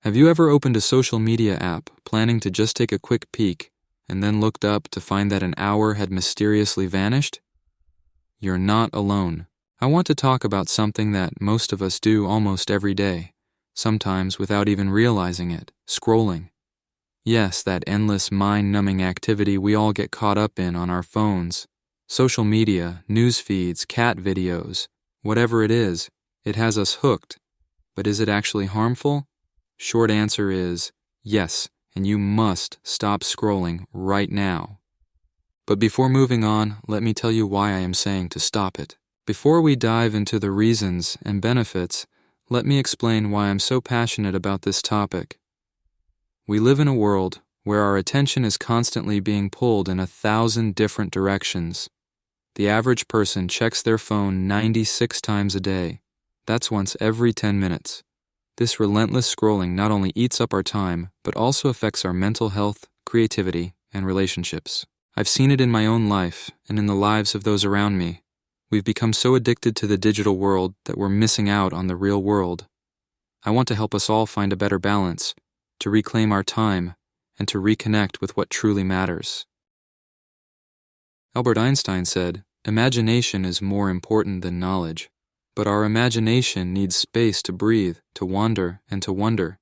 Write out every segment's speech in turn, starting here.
Have you ever opened a social media app planning to just take a quick peek and then looked up to find that an hour had mysteriously vanished? You're not alone. I want to talk about something that most of us do almost every day, sometimes without even realizing it: scrolling. Yes, that endless mind-numbing activity we all get caught up in on our phones. Social media, news feeds, cat videos, whatever it is, it has us hooked. But is it actually harmful? Short answer is yes, and you must stop scrolling right now. But before moving on, let me tell you why I am saying to stop it. Before we dive into the reasons and benefits, let me explain why I'm so passionate about this topic. We live in a world where our attention is constantly being pulled in 1,000 different directions. The average person checks their phone 96 times a day. That's once every 10 minutes. This relentless scrolling not only eats up our time, but also affects our mental health, creativity, and relationships. I've seen it in my own life and in the lives of those around me. We've become so addicted to the digital world that we're missing out on the real world. I want to help us all find a better balance, to reclaim our time, and to reconnect with what truly matters. Albert Einstein said, "Imagination is more important than knowledge." But our imagination needs space to breathe, to wander, and to wonder.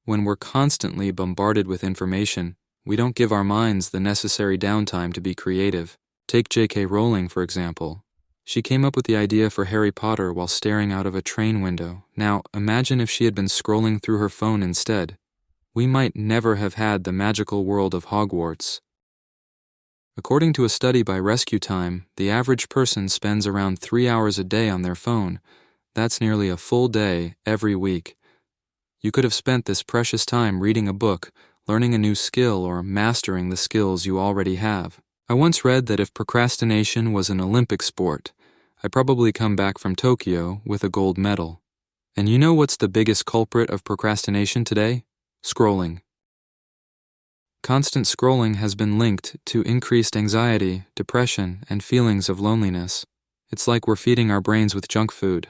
When we're constantly bombarded with information, we don't give our minds the necessary downtime to be creative. Take J.K. Rowling, for example. She came up with the idea for Harry Potter while staring out of a train window. Now, imagine if she had been scrolling through her phone instead. We might never have had the magical world of Hogwarts. According to a study by Rescue Time, the average person spends around 3 hours a day on their phone. That's nearly a full day every week. You could have spent this precious time reading a book, learning a new skill, or mastering the skills you already have. I once read that if procrastination was an Olympic sport, I'd probably come back from Tokyo with a gold medal. And you know what's the biggest culprit of procrastination today? Scrolling. Constant scrolling has been linked to increased anxiety, depression, and feelings of loneliness. It's like we're feeding our brains with junk food.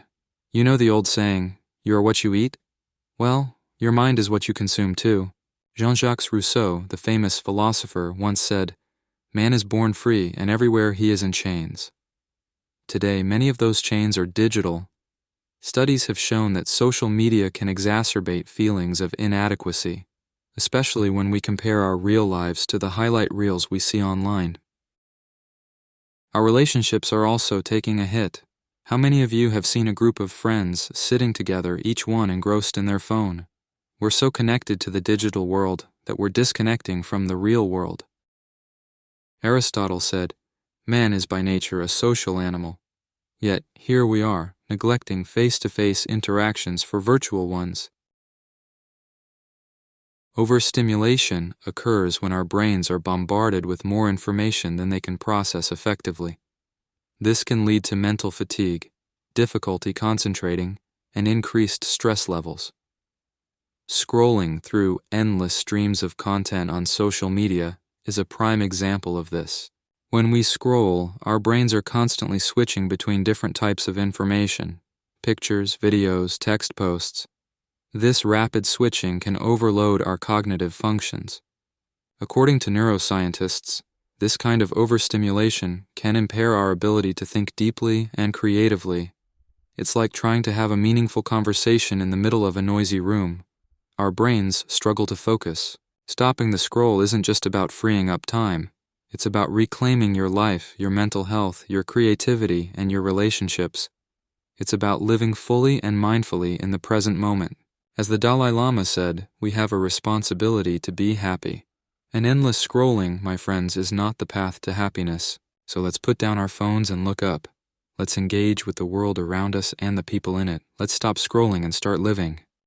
You know the old saying, "You are what you eat"? Well, your mind is what you consume too. Jean-Jacques Rousseau, the famous philosopher, once said, "Man is born free, and everywhere he is in chains." Today, many of those chains are digital. Studies have shown that social media can exacerbate feelings of inadequacy, especially when we compare our real lives to the highlight reels we see online. Our relationships are also taking a hit. How many of you have seen a group of friends sitting together, each one engrossed in their phone? We're so connected to the digital world that we're disconnecting from the real world. Aristotle said, "Man is by nature a social animal." Yet here we are, neglecting face-to-face interactions for virtual ones. Overstimulation occurs when our brains are bombarded with more information than they can process effectively. This can lead to mental fatigue, difficulty concentrating, and increased stress levels. Scrolling through endless streams of content on social media is a prime example of this. When we scroll, our brains are constantly switching between different types of information: pictures, videos, text posts. This rapid switching can overload our cognitive functions. According to neuroscientists, this kind of overstimulation can impair our ability to think deeply and creatively. It's like trying to have a meaningful conversation in the middle of a noisy room. Our brains struggle to focus. Stopping the scroll isn't just about freeing up time. It's about reclaiming your life, your mental health, your creativity, and your relationships. It's about living fully and mindfully in the present moment. As the Dalai Lama said, we have a responsibility to be happy. And endless scrolling, my friends, is not the path to happiness. So let's put down our phones and look up. Let's engage with the world around us and the people in it. Let's stop scrolling and start living.